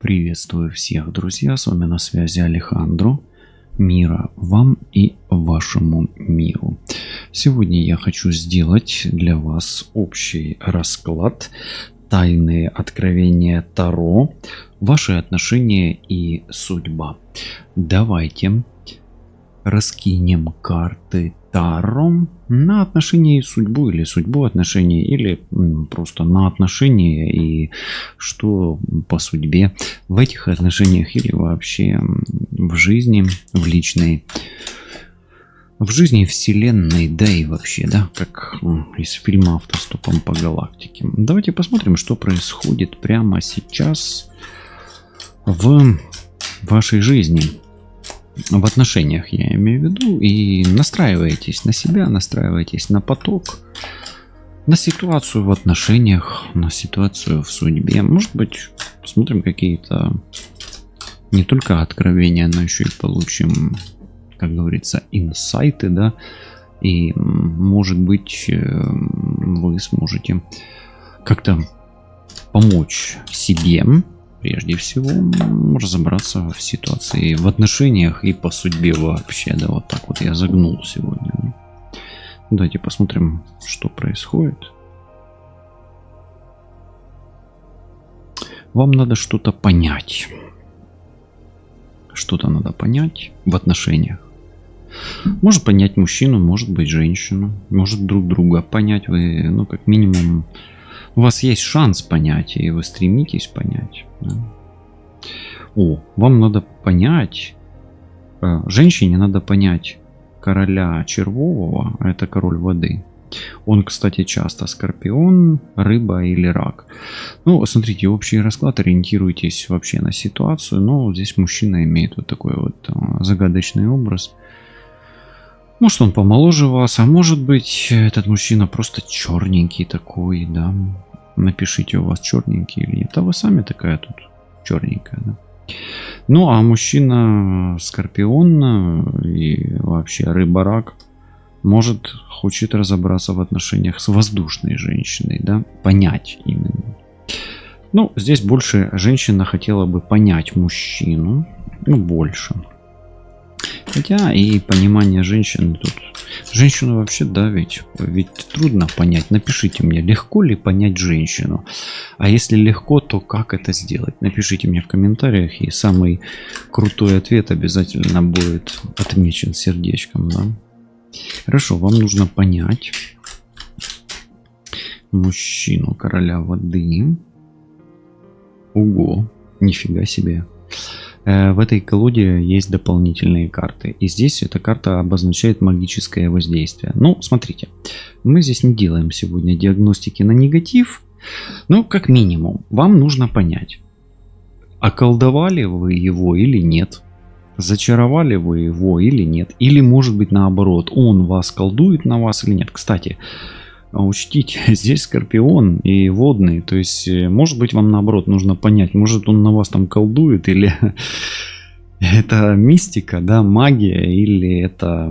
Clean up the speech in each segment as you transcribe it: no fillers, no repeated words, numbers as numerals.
Приветствую всех, друзья, с вами на связи Алехандро. Мира вам и вашему миру. Сегодня я хочу сделать для вас общий расклад, тайные откровения Таро, ваши отношения и судьба. Давайте раскинем карты Таро на отношения и судьбу, или судьбу отношений, или просто на отношения и что по судьбе в этих отношениях, или вообще в жизни, в личной, в жизни вселенной, да и вообще, да, как из фильма «Автостопом по галактике». Давайте посмотрим, что происходит прямо сейчас в вашей жизни. В отношениях я имею в виду, и настраивайтесь на себя, настраивайтесь на поток, на ситуацию в отношениях, на ситуацию в судьбе. Может быть, посмотрим какие-то не только откровения, но еще и получим, как говорится, инсайты, да, и может быть вы сможете как-то помочь себе, прежде всего, разобраться в ситуации в отношениях и по судьбе вообще. Да, вот так вот я загнул сегодня. Давайте посмотрим, что происходит. Вам надо что-то понять. Что-то надо понять в отношениях. Может понять мужчину, может быть женщину. Может друг друга понять. Вы, ну, как минимум, у вас есть шанс понять, и вы стремитесь понять. Да? Вам надо понять, женщине надо понять короля червового, это король воды. Он, кстати, часто скорпион, рыба или рак. Ну, смотрите, общий расклад, ориентируйтесь вообще на ситуацию. Но здесь мужчина имеет вот такой вот загадочный образ. Может, он помоложе вас, а может быть, этот мужчина просто черненький такой, да. Напишите, у вас черненький или нет. А вы сами такая тут черненькая, да. Ну, а мужчина скорпион и вообще рыба-рак хочет разобраться в отношениях с воздушной женщиной, да, понять именно. Ну, здесь больше женщина хотела бы понять мужчину, ну, больше. Хотя и понимание женщины тут. Женщину вообще, да, ведь трудно понять. Напишите мне, легко ли понять женщину. А если легко, то как это сделать? Напишите мне в комментариях, и самый крутой ответ обязательно будет отмечен сердечком, да? Хорошо, вам нужно понять мужчину, короля воды. Ого, нифига себе. В этой колоде есть дополнительные карты. И здесь эта карта обозначает магическое воздействие. Ну, смотрите, мы здесь не делаем сегодня диагностики на негатив. Но, как минимум, вам нужно понять, околдовали вы его или нет. Зачаровали вы его или нет. Или, может быть, наоборот, он вас колдует на вас или нет. Кстати, учтите, здесь скорпион и водный. То есть, может быть, вам наоборот нужно понять, может он на вас там колдует, или это мистика, да, магия, или это,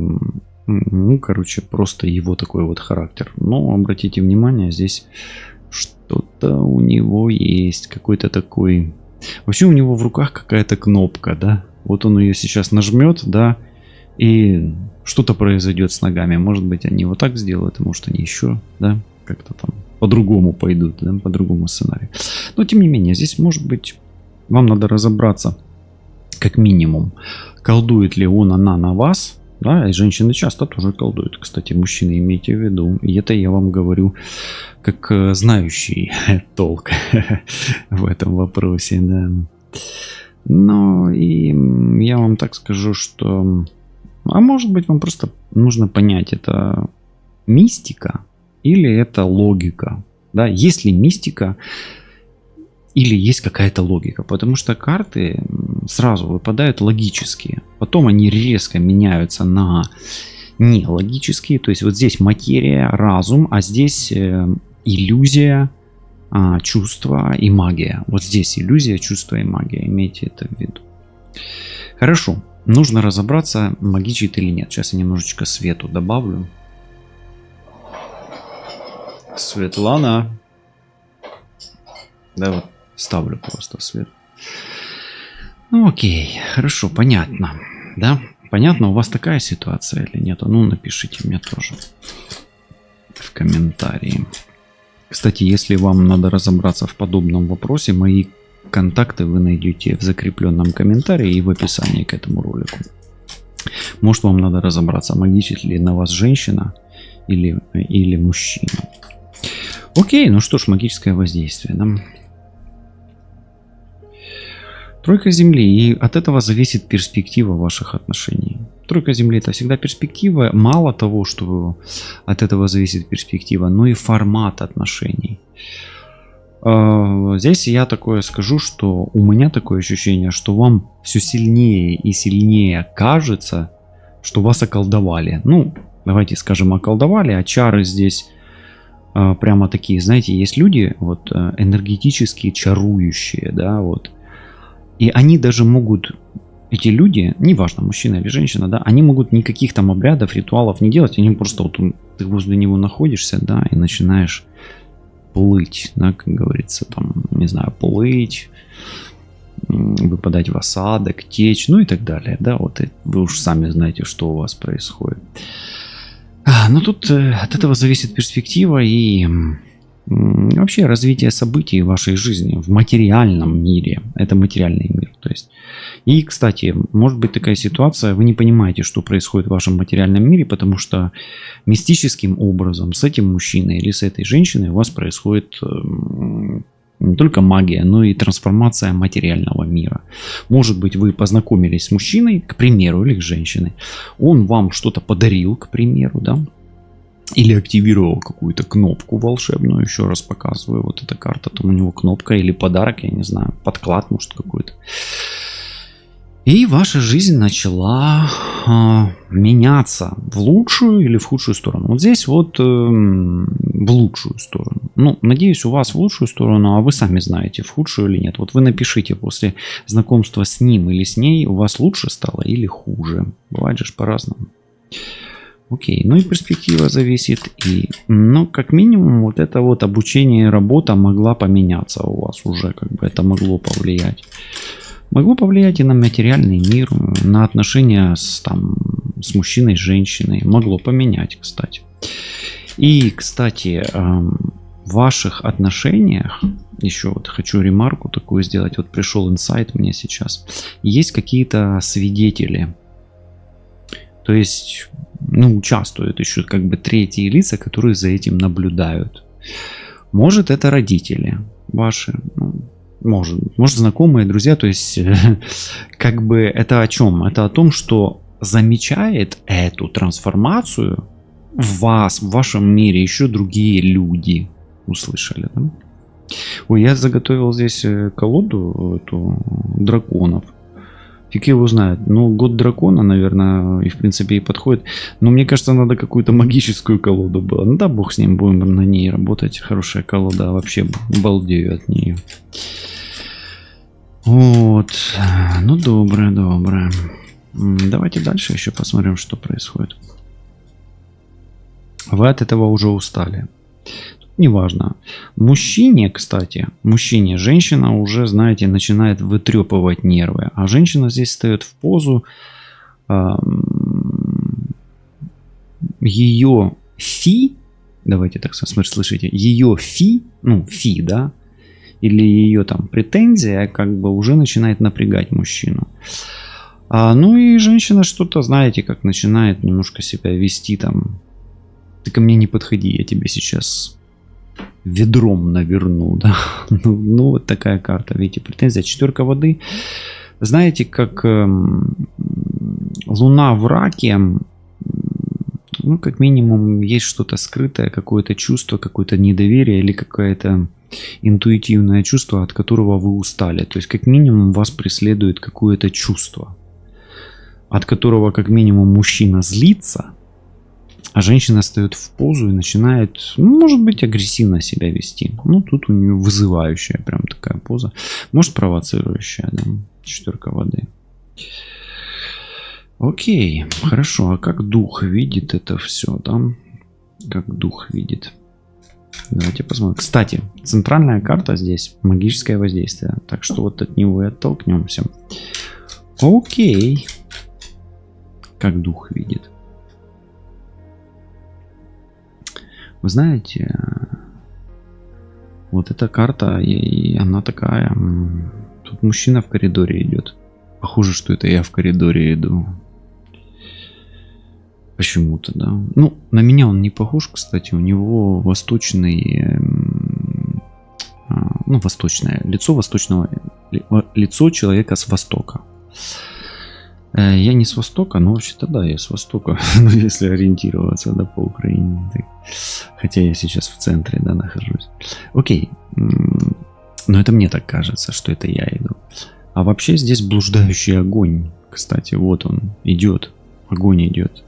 ну, короче, просто его такой вот характер. Но обратите внимание, здесь что-то у него есть, какой-то такой... Вообще у него в руках какая-то кнопка, да. Вот он ее сейчас нажмет, да, и что-то произойдет с ногами. Может быть, они вот так сделают, может, они еще, да, как-то там по-другому пойдут, да, по другому сценарию. Но, тем не менее, здесь, может быть, вам надо разобраться, как минимум, колдует ли он, она на вас, да, и женщины часто тоже колдуют. Кстати, мужчины, имейте в виду, и это я вам говорю как знающий толк в этом вопросе, да. Но и я вам так скажу, что... А может быть, вам просто нужно понять, это мистика или это логика. Да? Есть ли мистика или есть какая-то логика. Потому что карты сразу выпадают логические. Потом они резко меняются на нелогические. То есть вот здесь материя, разум, а здесь иллюзия, чувство и магия. Вот здесь иллюзия, чувство и магия. Имейте это в виду. Хорошо. Нужно разобраться, магичит или нет. Сейчас я немножечко свету добавлю. Светлана. Да, вот ставлю просто свет. Ну окей, хорошо, понятно. Да? Понятно, у вас такая ситуация или нет? Ну, напишите мне тоже в комментарии. Кстати, если вам надо разобраться в подобном вопросе, мои контакты вы найдете в закрепленном комментарии и в описании к этому ролику. Может, вам надо разобраться, магичит ли на вас женщина или мужчина. Окей, ну что ж, магическое воздействие. Да? Тройка Земли, и от этого зависит перспектива ваших отношений. Тройка Земли — это всегда перспектива. Мало того, что от этого зависит перспектива, но и формат отношений. Здесь я такое скажу, что у меня такое ощущение, что вам все сильнее и сильнее кажется, что вас околдовали. Ну, давайте скажем, околдовали, а чары здесь прямо такие, знаете, есть люди вот энергетически чарующие, да, вот. И они даже могут, эти люди, неважно, мужчина или женщина, да, они могут никаких там обрядов, ритуалов не делать, они просто вот ты возле него находишься, да, и начинаешь плыть, да, как говорится, там, не знаю, плыть, выпадать в осадок, течь, ну и так далее, да, вот вы уж сами знаете, что у вас происходит. Но тут от этого зависит перспектива и вообще развитие событий в вашей жизни в материальном мире. Это материальный мир. То есть. И, кстати, может быть такая ситуация, вы не понимаете, что происходит в вашем материальном мире, потому что мистическим образом с этим мужчиной или с этой женщиной у вас происходит не только магия, но и трансформация материального мира. Может быть, вы познакомились с мужчиной, к примеру, или с женщиной. Он вам что-то подарил, к примеру, да? Или активировал какую-то кнопку волшебную, еще раз показываю, вот эта карта, там у него кнопка или подарок, я не знаю, подклад может какой-то. И ваша жизнь начала меняться в лучшую или в худшую сторону. Вот здесь вот в лучшую сторону. Ну, надеюсь, у вас в лучшую сторону, а вы сами знаете, в худшую или нет. Вот вы напишите после знакомства с ним или с ней, у вас лучше стало или хуже. Бывает же по-разному. Окей, ну и перспектива зависит. Ну, как минимум, вот это вот обучение и работа могла поменяться у вас уже, как бы это могло повлиять. Могло повлиять и на материальный мир, на отношения с мужчиной, с женщиной. Могло поменять, кстати. И, кстати, в ваших отношениях, еще вот хочу ремарку такую сделать, вот пришел инсайт мне сейчас, есть какие-то свидетели. То есть, участвуют еще как бы третьи лица, которые за этим наблюдают. Может, это родители ваши, может знакомые, друзья, то есть, как бы это о чем? Это о том, что замечает эту трансформацию в вас, в вашем мире еще другие люди. Услышали, да? Ой, я заготовил здесь колоду драконов. Фиг его знает. Ну, год дракона, наверное, и в принципе и подходит. Но мне кажется, надо какую-то магическую колоду было. Ну да, бог с ним, будем на ней работать. Хорошая колода, вообще балдею от нее. Вот. Ну, доброе. Давайте дальше еще посмотрим, что происходит. Вы от этого уже устали. Неважно. Мужчине, кстати, женщина уже, знаете, начинает вытрепывать нервы. А женщина здесь встает в позу. Ее фи, давайте так слышите, ее фи, да, или ее там претензия, как бы уже начинает напрягать мужчину. Ну и женщина что-то, знаете, как начинает немножко себя вести там. Ты ко мне не подходи, я тебе сейчас ведром наверну, да. Ну, вот такая карта, видите, претензия. Четверка воды. Знаете, как Луна в раке, как минимум есть что-то скрытое, какое-то чувство, какое-то недоверие или какое-то интуитивное чувство, от которого вы устали. То есть, как минимум, вас преследует какое-то чувство, от которого, как минимум, мужчина злится, а женщина встает в позу и начинает, может быть, агрессивно себя вести. Тут у нее вызывающая прям такая поза. Может, провоцирующая, да. Четверка воды. Окей, хорошо. А как дух видит это все, да? Как дух видит? Давайте посмотрим. Кстати, центральная карта здесь магическое воздействие. Так что вот от него и оттолкнемся. Окей. Как дух видит. Вы знаете, вот эта карта, и она такая... Тут мужчина в коридоре идет. Похоже, что это я в коридоре иду. Почему-то, да. Ну, на меня он не похож, кстати. У него восточный... Ну, восточное. Лицо восточного... Лицо человека с востока. Я не с востока, но вообще-то да, я с востока. Ну, если ориентироваться, да, по Украине. Хотя я сейчас в центре, да, нахожусь. Окей. Но это мне так кажется, что это я иду. А вообще здесь блуждающий огонь. Кстати, вот он идет. Огонь идет.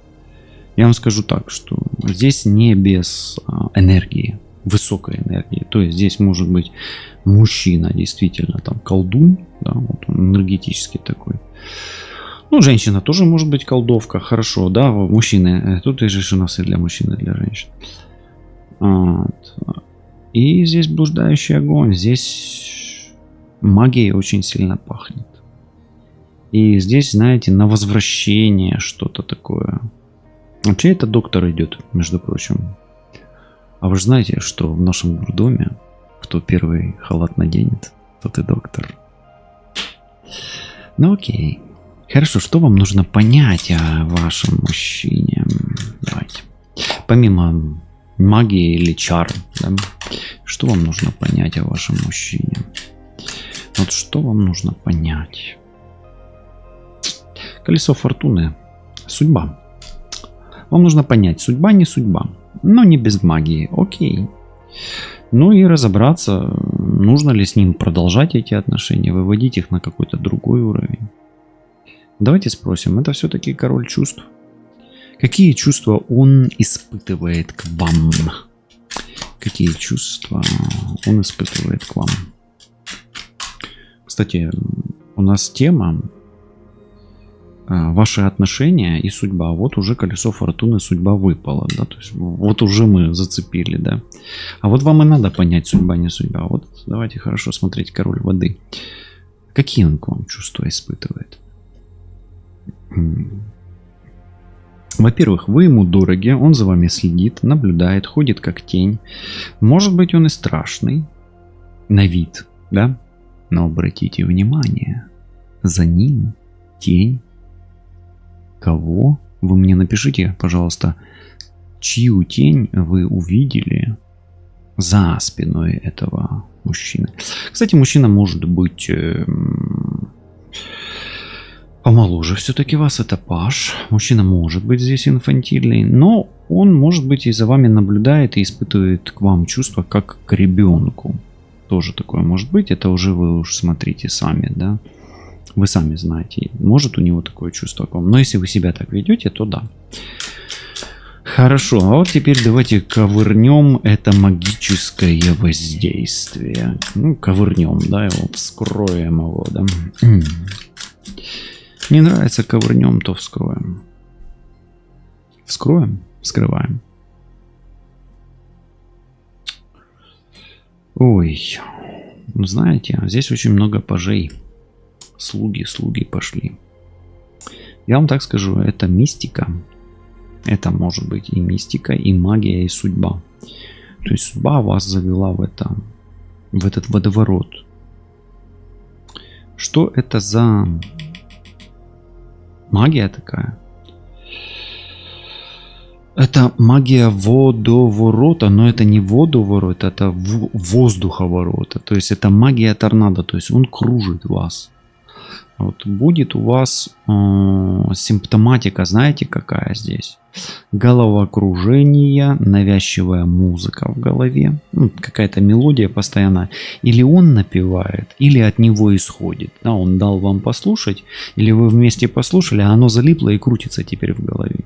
Я вам скажу так, что здесь не без энергии. Высокой энергии. То есть здесь может быть мужчина, действительно, там колдун. Да, вот он энергетический такой. Ну, женщина тоже может быть колдовка. Хорошо, да, мужчины. Тут и же у нас и для мужчин, и для женщин. Вот. И здесь блуждающий огонь. Здесь магией очень сильно пахнет. И здесь, знаете, на возвращение что-то такое. Вообще это доктор идет, между прочим. А вы же знаете, что в нашем доме, кто первый халат наденет, тот и доктор. Ну окей. Хорошо, что вам нужно понять о вашем мужчине? Давайте. Помимо магии или чар, да? Что вам нужно понять о вашем мужчине? Вот что вам нужно понять? Колесо фортуны. Судьба. Вам нужно понять, судьба не судьба. Но не без магии. Окей. Ну и разобраться, нужно ли с ним продолжать эти отношения, выводить их на какой-то другой уровень. Давайте спросим, это все-таки король чувств. Какие чувства он испытывает к вам? Какие чувства он испытывает к вам? Кстати, у нас тема ваши отношения и судьба. Вот уже колесо фортуны, судьба выпала. Да? То есть, вот уже мы зацепили. Да? А вот вам и надо понять, судьба не судьба. Вот давайте хорошо смотреть король воды. Какие он к вам чувства испытывает? Во-первых, вы ему дороги, он за вами следит, наблюдает, ходит как тень. Может быть, он и страшный на вид, да? Но обратите внимание, за ним тень. Кого? Вы мне напишите, пожалуйста, чью тень вы увидели за спиной этого мужчины. Кстати, мужчина может быть... помоложе все-таки вас, это паж. Мужчина может быть здесь инфантильный, но он, может быть, и за вами наблюдает и испытывает к вам чувства, как к ребенку. Тоже такое может быть. Это уже вы уж смотрите сами, да. Вы сами знаете, может у него такое чувство к вам. Но если вы себя так ведете, то да. Хорошо, а вот теперь давайте ковырнем это магическое воздействие. Ну, ковырнем, да, его, вскроем его, да. Не нравится, ковырнем, то вскроем. Вскроем, вскрываем. Ой, ну знаете, здесь очень много пажей. Слуги пошли. Я вам так скажу, это мистика. Это может быть и мистика, и магия, и судьба. То есть судьба вас завела в этот водоворот. Что это за... магия такая? Это магия водоворота, но это не водоворот, это воздуховорота. То есть это магия торнадо, то есть он кружит вас. Вот будет у вас симптоматика, знаете, какая здесь? Головокружение, навязчивая музыка в голове, ну, какая-то мелодия постоянно. Или он напевает, или от него исходит. Да, он дал вам послушать, или вы вместе послушали, а оно залипло и крутится теперь в голове.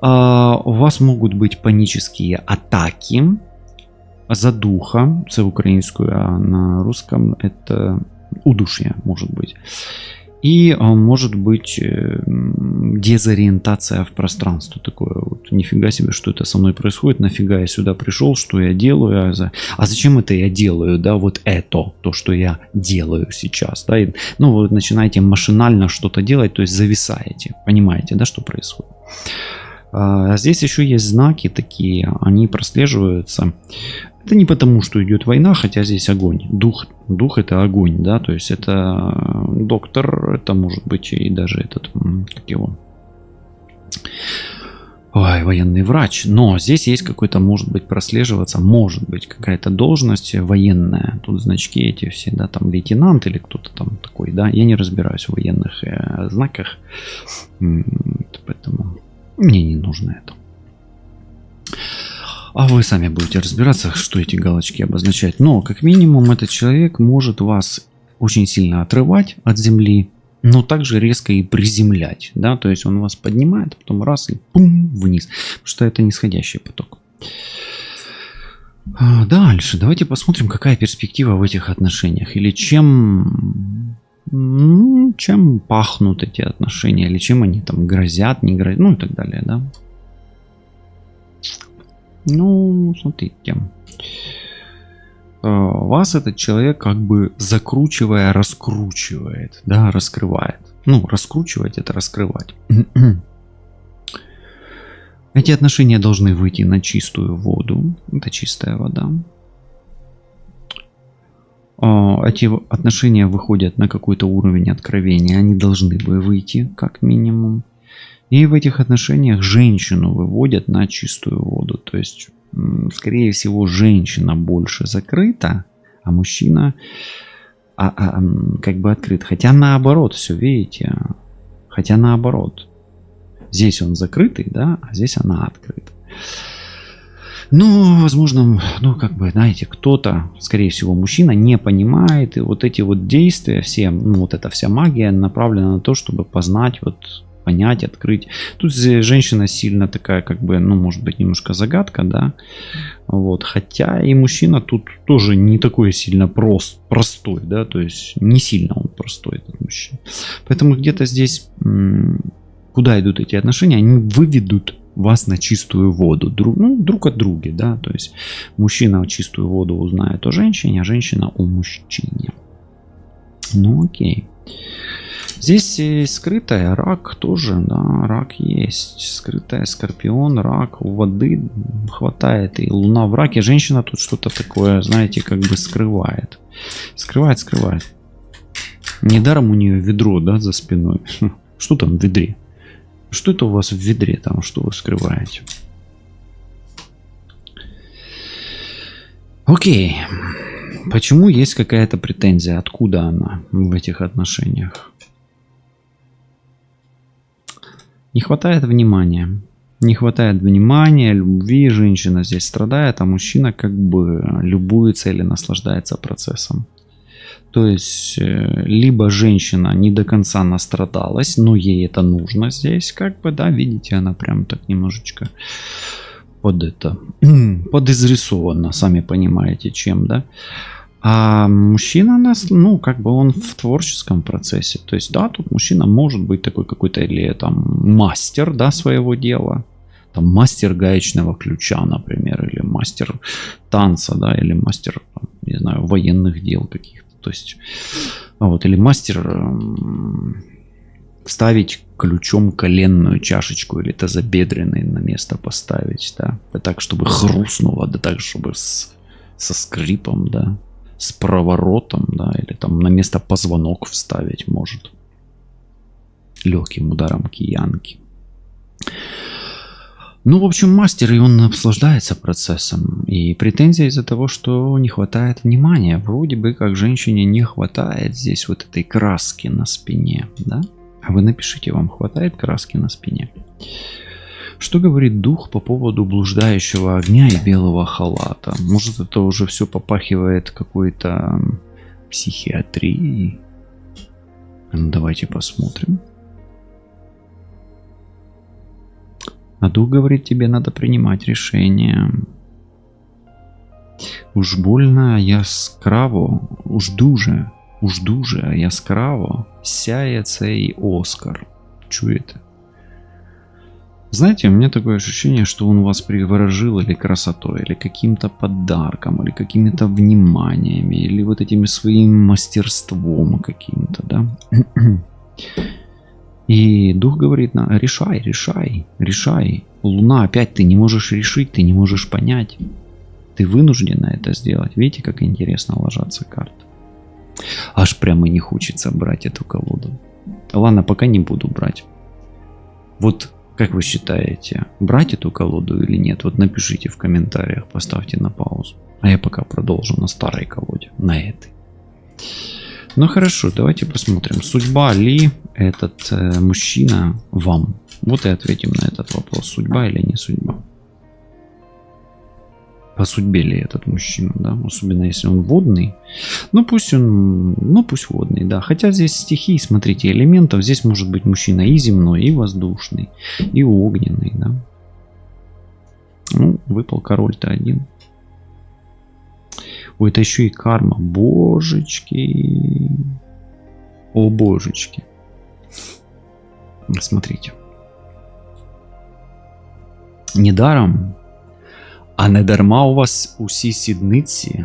У вас могут быть панические атаки, задуха, це українською, а на русском это удушье может быть. И может быть дезориентация в пространство. Такое вот, нифига себе, что это со мной происходит, нафига я сюда пришел, что я делаю, а зачем это я делаю, да, вот это, то, что я делаю сейчас, да, и, ну, вы начинаете машинально что-то делать, то есть зависаете, понимаете, да, что происходит. Здесь еще есть знаки такие, они прослеживаются. Это не потому, что идет война, хотя здесь огонь. Дух это огонь, да, то есть это доктор, это может быть и даже этот, как его, военный врач. Но здесь есть какой-то, может быть, прослеживаться, может быть, какая-то должность военная. Тут значки эти все, да, там лейтенант или кто-то там такой, да. Я не разбираюсь в военных знаках, поэтому мне не нужно это. А вы сами будете разбираться, что эти галочки обозначают. Но, как минимум, этот человек может вас очень сильно отрывать от земли, но также резко и приземлять. Да? То есть он вас поднимает, потом раз и пум, вниз. Потому что это нисходящий поток. Дальше. Давайте посмотрим, какая перспектива в этих отношениях. Или чем пахнут эти отношения. Или чем они там грозят, не грозят. Ну и так далее. Да? Ну, смотрите. Вас этот человек как бы закручивая, раскручивает, да, раскрывает. Ну, раскручивать это раскрывать. Эти отношения должны выйти на чистую воду. Это чистая вода. Эти отношения выходят на какой-то уровень откровения. Они должны бы выйти, как минимум. И в этих отношениях женщину выводят на чистую воду. То есть, скорее всего, женщина больше закрыта, а мужчина как бы открыт. Хотя наоборот, все видите. Хотя наоборот. Здесь он закрытый, да, а здесь она открыта. Ну, возможно, ну, как бы, знаете, кто-то, скорее всего, мужчина не понимает. И вот эти вот действия, все, ну, вот эта вся магия направлена на то, чтобы познать вот... понять, открыть. Тут женщина сильно такая, как бы, ну, может быть, немножко загадка, да. Вот. Хотя и мужчина тут тоже не такой сильно простой, да, то есть не сильно он простой, этот мужчина. Поэтому где-то здесь, куда идут эти отношения, они выведут вас на чистую воду. Друг от друга, да, то есть мужчина чистую воду узнает о женщине, а женщина о мужчине. Ну, окей. Здесь скрытая рак тоже, да, рак есть. Скрытая скорпион, рак, у воды хватает. И луна в раке. Женщина тут что-то такое, знаете, как бы скрывает. Скрывает. Недаром у нее ведро, да, за спиной. Что там в ведре? Что это у вас в ведре там, что вы скрываете? Окей. Почему есть какая-то претензия? Откуда она в этих отношениях? Не хватает внимания. Не хватает внимания, любви. Женщина здесь страдает, а мужчина как бы любуется или наслаждается процессом. То есть, либо женщина не до конца настрадалась, но ей это нужно здесь, как бы, да, видите, она прям так немножечко подизрисована, сами понимаете, чем, да. А мужчина, ну, как бы он в творческом процессе. То есть, да, тут мужчина может быть такой какой-то или там мастер, да, своего дела. Там мастер гаечного ключа, например, или мастер танца, да, или мастер, там, не знаю, военных дел каких-то. То есть, вот, или мастер вставить ключом коленную чашечку или тазобедренный на место поставить, да. Да так, чтобы хрустнуло, да так, чтобы со скрипом, да. С проворотом, да, или там на место позвонок вставить может. Легким ударом киянки. Ну, в общем, мастер, и он наслаждается процессом. И претензия из-за того, что не хватает внимания. Вроде бы как женщине не хватает здесь вот этой краски на спине, да? А вы напишите, вам хватает краски на спине? Что говорит дух по поводу блуждающего огня и белого халата? Может, это уже все попахивает какой-то психиатрией? Ну, давайте посмотрим. А дух говорит, тебе надо принимать решение. Уж больно яскраво, уж дуже Уж дуже яскраво сяє цей Оскар. Чуете? Знаете, у меня такое ощущение, что он вас приворожил или красотой, или каким-то подарком, или какими-то вниманиями, или вот этими своим мастерством каким-то, да? И дух говорит, решай, решай, решай. Луна, опять ты не можешь решить, ты не можешь понять. Ты вынуждена это сделать. Видите, как интересно ложатся карты. Аж прямо не хочется брать эту колоду. Ладно, пока не буду брать. Вот как вы считаете, брать эту колоду или нет? Вот напишите в комментариях, поставьте на паузу. А я пока продолжу на старой колоде, на этой. Ну хорошо, давайте посмотрим. Судьба ли этот мужчина вам? Вот и ответим на этот вопрос. Судьба или не судьба? По судьбе ли этот мужчина, да? Особенно если он водный. Пусть водный, да. Хотя здесь стихии, смотрите, элементов. Здесь может быть мужчина и земной, и воздушный, и огненный, да. Выпал король-то один. Ой, это еще и карма. Божечки. О, божечки. Смотрите. Недаром, а не дарма у вас усі сідниці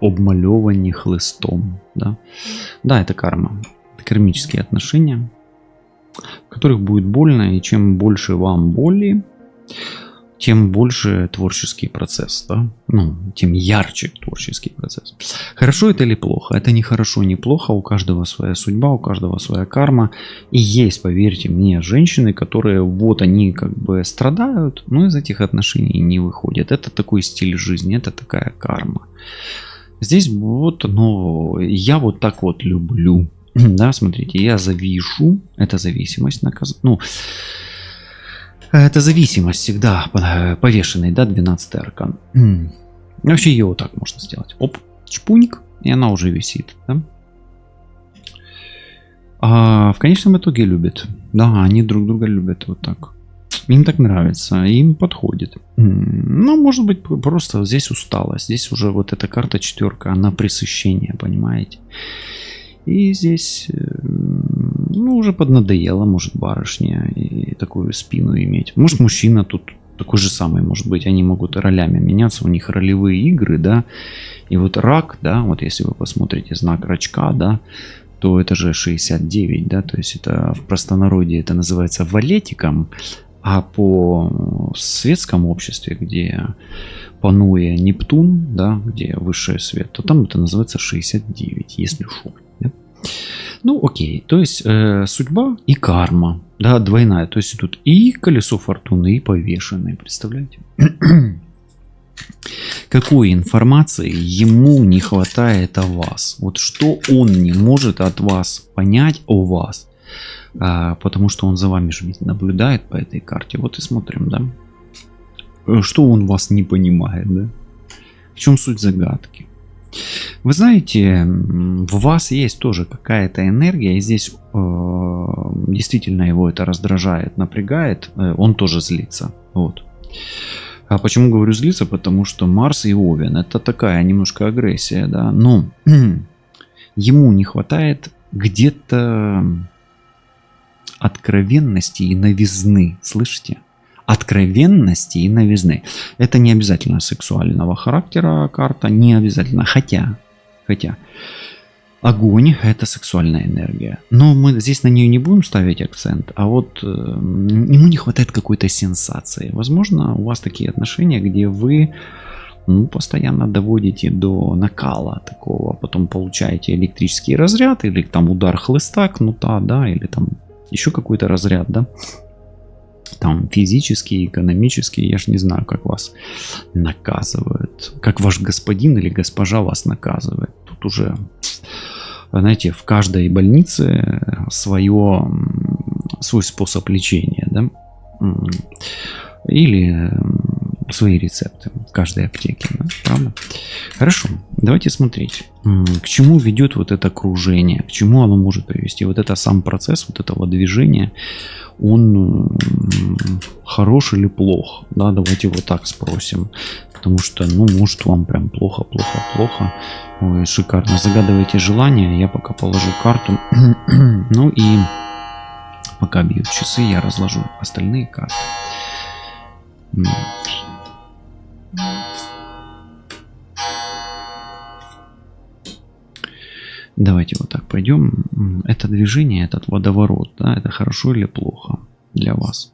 обмальовані хлыстом. Да? Да, это карма. Это кармические отношения, в которых будет больно. И чем больше вам боли, тем больше творческий процесс. Да? Тем ярче творческий процесс. Хорошо это или плохо? Это не хорошо, не плохо. У каждого своя судьба, у каждого своя карма. И есть, поверьте мне, женщины, которые вот они как бы страдают, но из этих отношений не выходят. Это такой стиль жизни, это такая карма. Здесь вот, я вот так вот люблю. Да, смотрите, я завишу. Это зависимость наказания. Это зависимость всегда повешенный, да, 12-й аркан. Вообще ее вот так можно сделать. Оп, чпуньк, и она уже висит, да? А в конечном итоге любят. Да, они друг друга любят вот так. Им так нравится, им подходит. Может быть, просто здесь усталость. Здесь уже вот эта карта четверка, она пресыщение, понимаете? И здесь, уже поднадоело, может, барышня и такую спину иметь. Может, мужчина тут такой же самый, может быть. Они могут ролями меняться, у них ролевые игры, да. И вот рак, да, вот если вы посмотрите знак рачка, да, то это же 69, да, то есть это в простонародье это называется валетиком, а по светскому обществе, где пануя Нептун, да, где высший свет, то там это называется 69, если шо. Да? Окей, то есть судьба и карма, да, двойная, то есть тут и колесо фортуны, и повешенный, представляете? Какой информации ему не хватает о вас? Вот что он не может от вас понять о вас? Потому что он за вами же наблюдает по этой карте. Вот и смотрим, да? Что он вас не понимает, да? В чем суть загадки? Вы знаете, в вас есть тоже какая-то энергия, и здесь действительно его это раздражает, напрягает, он тоже злится. Вот. А почему говорю злиться? Потому что Марс и Овен это такая немножко агрессия, да, но ему не хватает где-то откровенности и новизны, слышите? Откровенности и новизны. Это не обязательно сексуального характера карта, не обязательно, хотя огонь это сексуальная энергия. Но мы здесь на нее не будем ставить акцент, а вот ему не хватает какой-то сенсации. Возможно, у вас такие отношения, где вы постоянно доводите до накала такого, потом получаете электрический разряд или там удар хлыста, кнута, да, или там еще какой-то разряд, да. Там физический, экономический, я ж не знаю, как вас наказывают. Как ваш господин или госпожа вас наказывает. Тут уже, знаете, в каждой больнице свой способ лечения, да? Или свои рецепты в каждой аптеке, да? Правда? Хорошо, давайте смотреть, к чему ведет вот это кружение, к чему оно может привести. Вот это сам процесс вот этого движения, он хорош или плох, да, давайте вот так спросим, потому что, может, вам прям плохо, Ой, шикарно. Загадывайте желание, я пока положу карту. Ну и пока бьют часы, я разложу остальные карты. Давайте вот так пойдем. Это движение, этот водоворот, да, это хорошо или плохо для вас?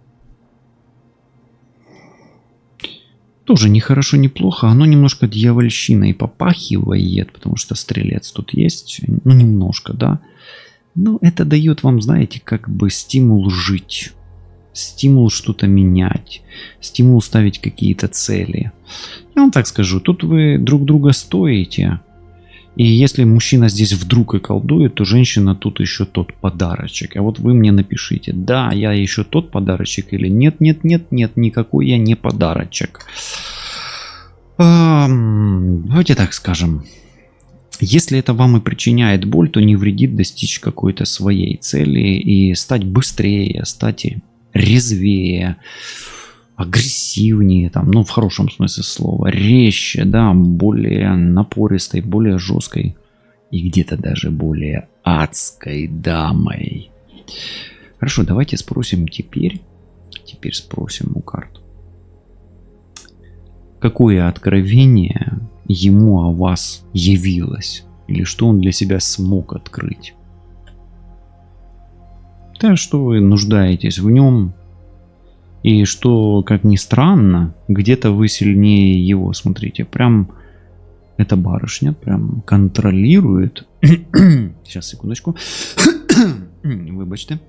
Тоже не хорошо, не плохо. Оно немножко дьявольщиной попахивает, потому что стрелец тут есть. Ну, немножко, да. Но это дает вам, знаете, как бы стимул жить. Стимул что-то менять. Стимул ставить какие-то цели. Я вам так скажу, тут вы друг друга стоите. И если мужчина здесь вдруг и колдует, то женщина тут еще тот подарочек. А вот вы мне напишите, да, я еще тот подарочек или нет, нет, нет, нет, никакой я не подарочек. Давайте так скажем. Если это вам и причиняет боль, то не вредит достичь какой-то своей цели и стать быстрее, стать резвее, агрессивнее, там, ну, в хорошем смысле слова, резче, да, более напористой, более жесткой и где-то даже более адской дамой. Хорошо, давайте спросим теперь спросим у карт. Какое откровение ему о вас явилось? Или что он для себя смог открыть? Да, что вы нуждаетесь в нем. И что, как ни странно, где-то вы сильнее его. Смотрите, прям эта барышня прям контролирует. Сейчас, секундочку. Выбачьте.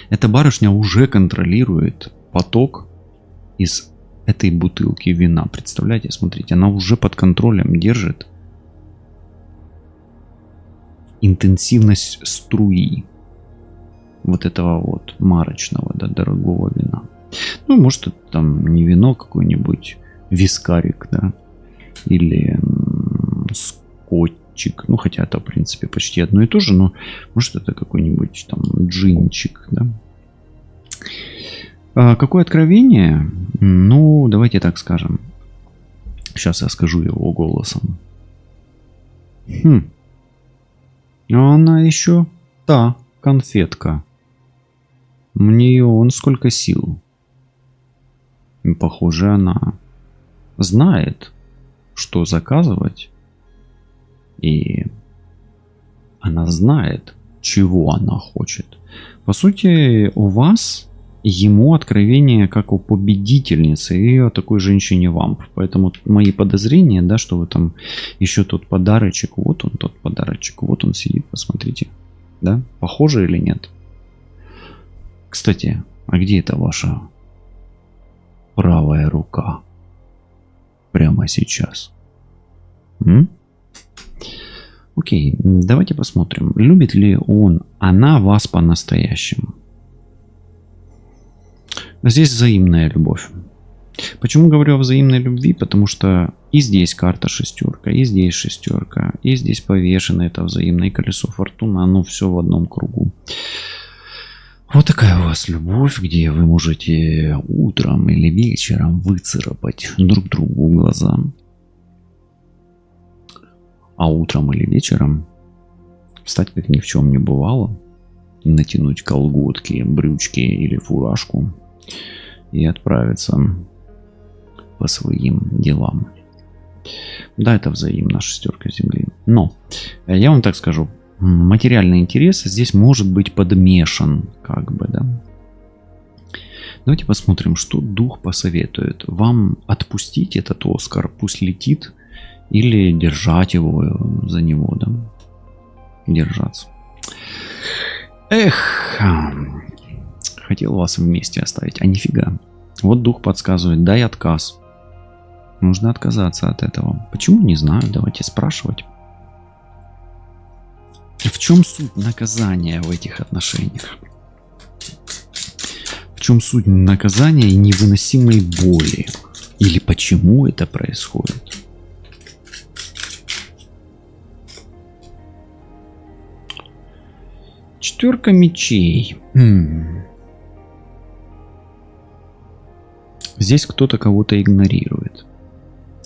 Эта барышня уже контролирует поток из этой бутылки вина. Представляете, смотрите, она уже под контролем держит интенсивность струи вот этого вот марочного, да, дорогого вина. Ну, может, это там не вино, какой-нибудь вискарик, да, или скотчик. Ну, хотя это, в принципе, почти одно и то же, но может, это какой-нибудь там джинчик, да. Какое откровение? Ну, давайте так скажем. Сейчас я скажу его голосом. А она еще та конфетка. У нее вон сколько сил. И, похоже, она знает, что заказывать. И она знает, чего она хочет. По сути, у вас ему откровение как у победительницы и о такой женщине вам. Поэтому мои подозрения, да, что вы там еще тот подарочек, вот он тот подарочек, вот он сидит, посмотрите. Да, похоже или нет? Кстати, а где это ваша правая рука? Прямо сейчас. Окей, давайте посмотрим, любит ли она вас по-настоящему. Здесь взаимная любовь. Почему говорю о взаимной любви? Потому что и здесь карта шестерка, и здесь шестерка, и здесь повешено это взаимное колесо фортуны, оно все в одном кругу. Вот такая у вас любовь, где вы можете утром или вечером выцарапать друг другу глаза. А утром или вечером встать, как ни в чем не бывало, натянуть колготки, брючки или фуражку и отправиться по своим делам. Да, это взаимно, шестерка земли. Но я вам так скажу, материальный интерес здесь может быть подмешан, как бы, да. Давайте посмотрим, что дух посоветует. Вам отпустить этот Оскар, пусть летит, или держать его за него, да. Держаться. Эх, хотел вас вместе оставить, а нифига. Вот дух подсказывает, дай отказ. Нужно отказаться от этого. Почему? Не знаю, давайте спрашивать. В чем суть наказания в этих отношениях? В чем суть наказания и невыносимой боли? Или почему это происходит? Четверка мечей. Здесь кто-то кого-то игнорирует.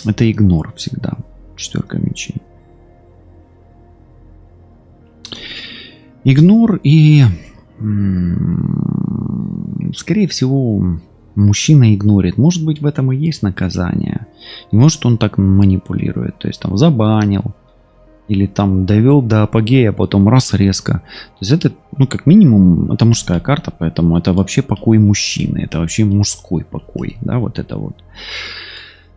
Это игнор всегда. Четверка мечей. Игнор и, скорее всего, мужчина игнорит. Может быть, в этом и есть наказание. И может, он так манипулирует. То есть там забанил. Или там довел до апогея, а потом раз резко. То есть это, ну, как минимум, это мужская карта, поэтому это вообще покой мужчины. Это вообще мужской покой. Да, вот это вот.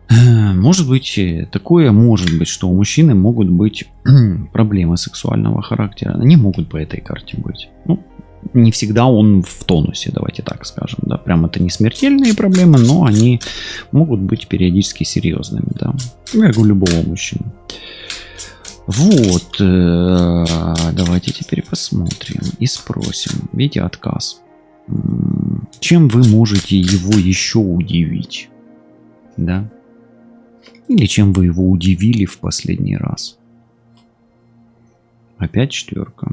Может быть, такое может быть, что у мужчины могут быть проблемы сексуального характера. Они могут по этой карте быть. Ну, не всегда он в тонусе, давайте так скажем. Да. Прям это не смертельные проблемы, но они могут быть периодически серьезными. Да. Как у любого мужчины. Вот. Давайте теперь посмотрим и спросим. Видите, отказ. Чем вы можете его еще удивить? Да. Или чем вы его удивили в последний раз? Опять четверка.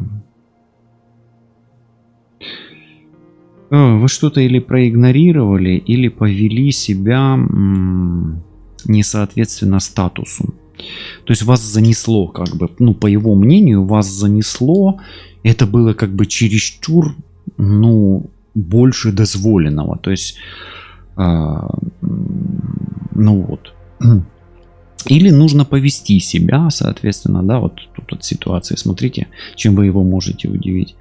Вы что-то или проигнорировали, или повели себя несоответственно статусу. То есть вас занесло, как бы, ну, по его мнению, вас занесло. Это было как бы чересчур, ну, больше дозволенного. То есть, ну вот. Или нужно повести себя, соответственно, да, вот тут вот ситуация, смотрите, чем вы его можете удивить.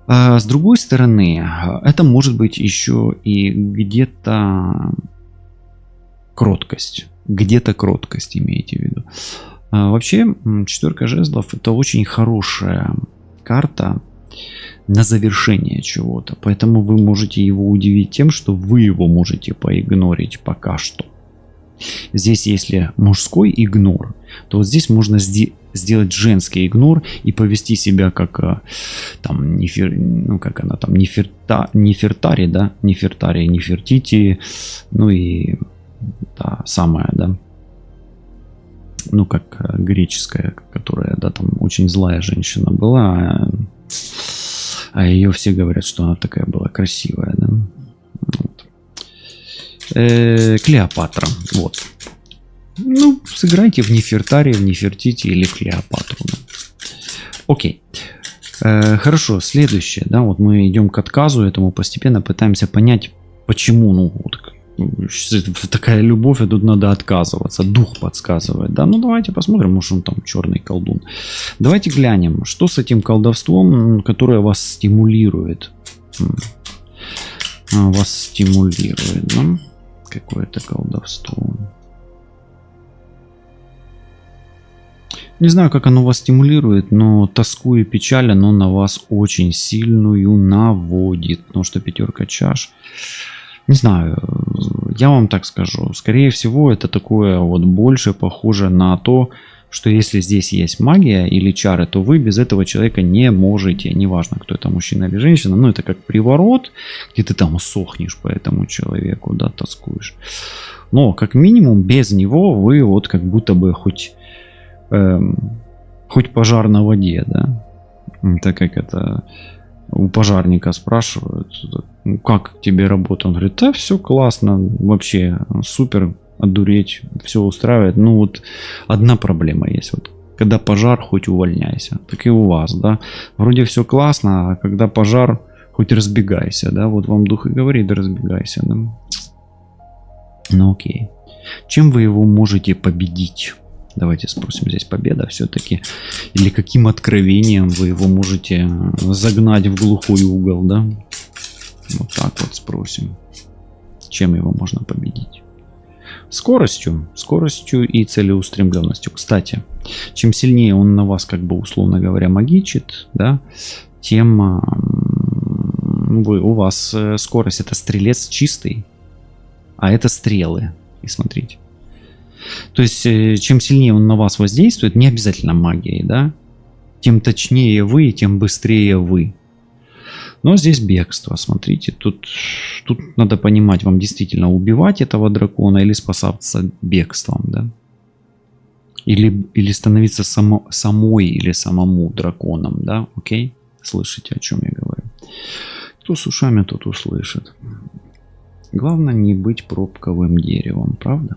С другой стороны, это может быть еще и где-то кроткость. Где-то кроткость, имейте в виду. Вообще, четверка жезлов — это очень хорошая карта на завершение чего-то. Поэтому вы можете его удивить тем, что вы его можете поигнорить пока что. Здесь, если мужской игнор, то вот здесь можно сделать женский игнор и повести себя как там ну как она там нефертари, да, нефертити, ну и та самая, да, ну как греческая, которая, да, там очень злая женщина была, а ее все говорят, что она такая была красивая, да. Вот. Клеопатра, вот. Ну, сыграйте в Нефертари, в Нефертити или в Клеопатру. Да. Окей. Хорошо, следующее, да, вот мы идем к отказу этому, постепенно пытаемся понять, почему, ну, вот такая любовь, а тут надо отказываться, дух подсказывает, да, ну давайте посмотрим, может он там черный колдун. Давайте глянем, что с этим колдовством, которое вас стимулирует. Вас стимулирует, да? Какое-то колдовство. Не знаю, как оно вас стимулирует, но тоску и печаль оно на вас очень сильную наводит. Потому что пятерка чаш. Не знаю, я вам так скажу. Скорее всего, это такое вот больше похоже на то, что если здесь есть магия или чары, то вы без этого человека не можете. Неважно, кто это, мужчина или женщина. Но это как приворот, где ты там сохнешь по этому человеку, да, тоскуешь. Но как минимум без него вы вот как будто бы хоть пожар на воде, да. Так как это у пожарника спрашивают, как тебе работа? Он говорит, да, все классно, вообще супер, одуреть, все устраивает. Ну вот одна проблема есть. Вот когда пожар, хоть увольняйся. Так и у вас, да. Вроде все классно, а когда пожар, хоть разбегайся, да. Вот вам дух и говорит, да разбегайся, да. Ну окей. Чем вы его можете победить? Давайте спросим, здесь победа все-таки. Или каким откровением вы его можете загнать в глухой угол, да? Вот так вот спросим. Чем его можно победить? Скоростью и целеустремленностью. Кстати, чем сильнее он на вас, как бы условно говоря, магичит, да, тем у вас скорость — это стрелец чистый, а это стрелы. И смотрите. То есть, чем сильнее он на вас воздействует, не обязательно магией, да, тем точнее вы, тем быстрее вы. Но здесь бегство, смотрите, тут надо понимать, вам действительно убивать этого дракона или спасаться бегством, да. Или становиться самой или самому драконом, да, окей? Слышите, о чем я говорю? Кто с ушами, тот услышит. Главное не быть пробковым деревом, правда?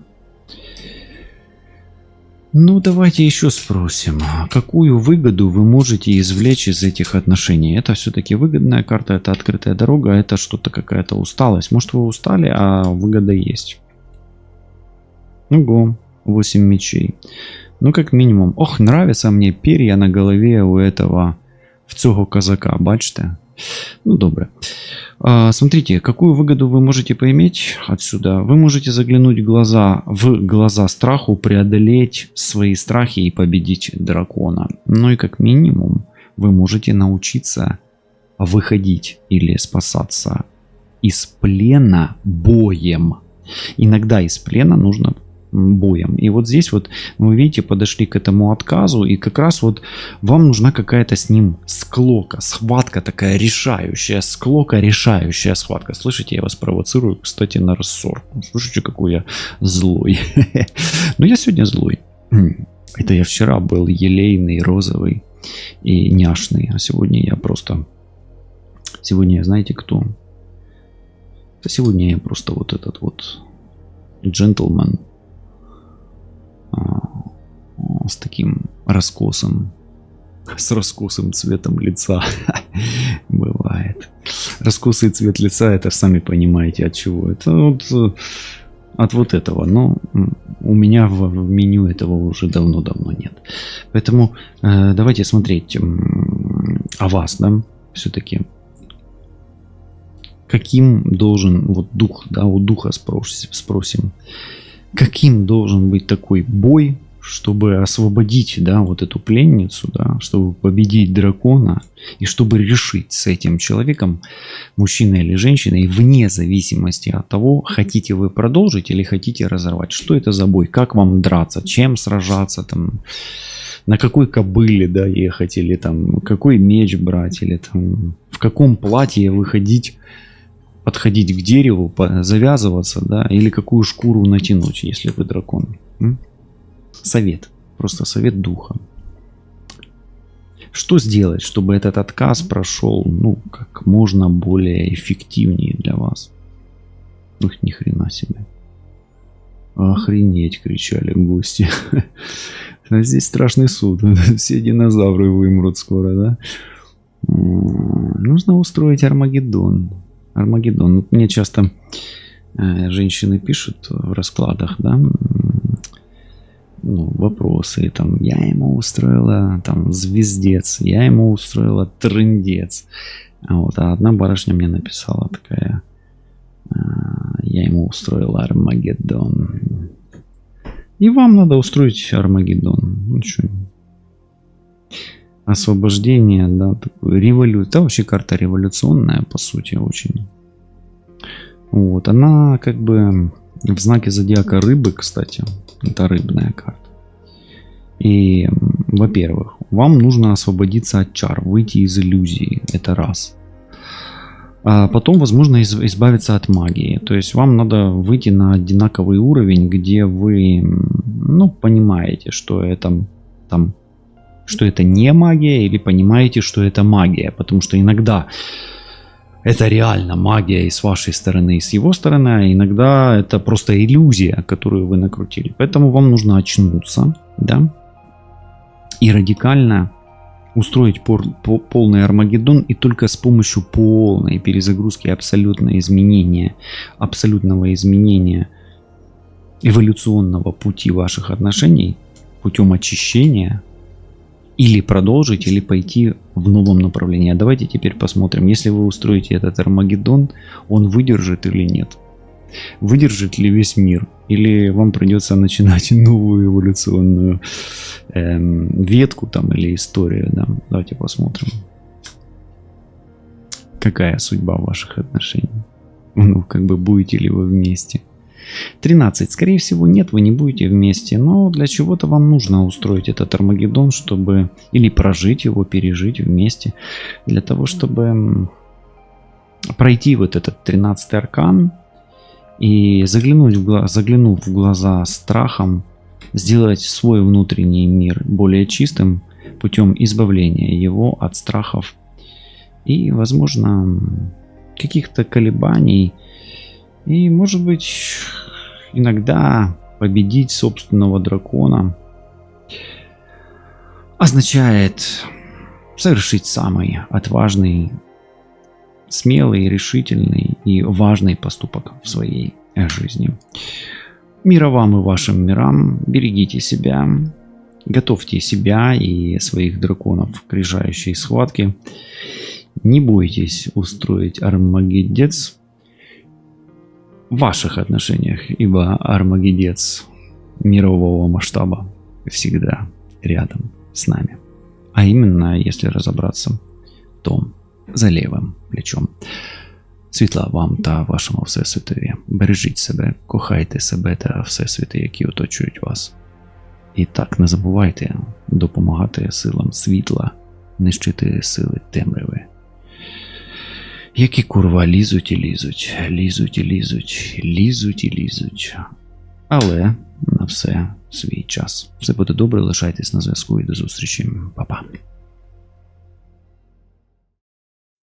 Ну, давайте еще спросим, какую выгоду вы можете извлечь из этих отношений? Это все-таки выгодная карта, это открытая дорога, это что-то какая-то усталость. Может, вы устали, а выгода есть. Ого, 8 мечей. Ну, как минимум. Ох, нравятся мне перья на голове у этого, в цього казака, бачите? Ну, добре. Смотрите, какую выгоду вы можете поиметь отсюда. Вы можете заглянуть в глаза страху, преодолеть свои страхи и победить дракона. Ну и как минимум вы можете научиться выходить или спасаться из плена боем. Иногда из плена нужно боем. И вот здесь вот вы видите, подошли к этому отказу, и как раз вот вам нужна какая-то с ним склока, схватка такая решающая, склока, решающая схватка. Слышите, я вас провоцирую, кстати, на рассорку. Слышите, какой я злой. Но я сегодня злой. Это я вчера был елейный, розовый и няшный, а сегодня я просто... Сегодня, знаете, кто? Сегодня я просто вот этот вот джентльмен с таким раскосом, с раскосым цветом лица. Бывает. Раскосый цвет лица, это сами понимаете от чего. Это вот от вот этого. Но у меня в меню этого уже давно-давно нет. Поэтому давайте смотреть о вас, да, все-таки. Каким должен, вот дух, да, у духа спросим, каким должен быть такой бой, чтобы освободить, да, вот эту пленницу, да, чтобы победить дракона и чтобы решить с этим человеком, мужчиной или женщиной, вне зависимости от того, хотите вы продолжить или хотите разорвать. Что это за бой? Как вам драться? Чем сражаться? Там, на какой кобыле, да, ехать? Или там, какой меч брать? Или там, в каком платье выходить? Подходить к дереву, завязываться, да, или какую шкуру натянуть, если вы дракон. Совет. Просто совет духа. Что сделать, чтобы этот отказ прошел, ну, как можно более эффективнее для вас? Ух, ни хрена себе. Охренеть, кричали гости. Здесь страшный суд. Все динозавры вымрут скоро, да? Нужно устроить Армагеддон. Армагеддон. Мне часто женщины пишут в раскладах, да, ну, вопросы, там, я ему устроила, там, звездец, я ему устроила трындец. Вот, а одна барышня мне написала такая, я ему устроила Армагеддон. И вам надо устроить Армагеддон. Ну, что? Освобождение, да, революция. Это вообще карта революционная, по сути, очень. Вот, она как бы в знаке зодиака рыбы, кстати. Это рыбная карта. И, во-первых, вам нужно освободиться от чар, выйти из иллюзии. Это раз. А потом, возможно, избавиться от магии. То есть вам надо выйти на одинаковый уровень, где вы, ну, понимаете, что это там, что это не магия, или понимаете, что это магия. Потому что иногда это реально магия и с вашей стороны, и с его стороны, а иногда это просто иллюзия, которую вы накрутили. Поэтому вам нужно очнуться, да, и радикально устроить полный Армагеддон, и только с помощью полной перезагрузки, абсолютного изменения эволюционного пути ваших отношений, путем очищения, или продолжить, или пойти в новом направлении. А давайте теперь посмотрим, если вы устроите этот Армагеддон, он выдержит или нет. Выдержит ли весь мир? Или вам придется начинать новую эволюционную ветку там или историю? Да? Давайте посмотрим. Какая судьба ваших отношений? Ну, как бы будете ли вы вместе? 13. Скорее всего, нет, вы не будете вместе, но для чего-то вам нужно устроить этот Армагеддон, чтобы или прожить его, пережить вместе, для того, чтобы пройти вот этот 13-й аркан и заглянув в глаза страхом, сделать свой внутренний мир более чистым путем избавления его от страхов и, возможно, каких-то колебаний. И, может быть, иногда победить собственного дракона означает совершить самый отважный, смелый, решительный и важный поступок в своей жизни. Мира вам и вашим мирам. Берегите себя. Готовьте себя и своих драконов к решающей схватке. Не бойтесь устроить армагеддец в ваших отношениях, ибо армагеддец мирового масштаба всегда рядом с нами. А именно, если разобраться, то за лівим плечом. Світла вам та вашому всесвітові. Бережіть себе, кохайте себе та всесвіти, які оточують вас. І так, не забувайте допомагати силам світла нищити сили темряви, які курва лізуть і лізуть, лізуть і лізуть, лізуть і лізуть. Але на все свій час. Все буде добре, лишайтесь на зв'язку і до зустрічі. Па-па.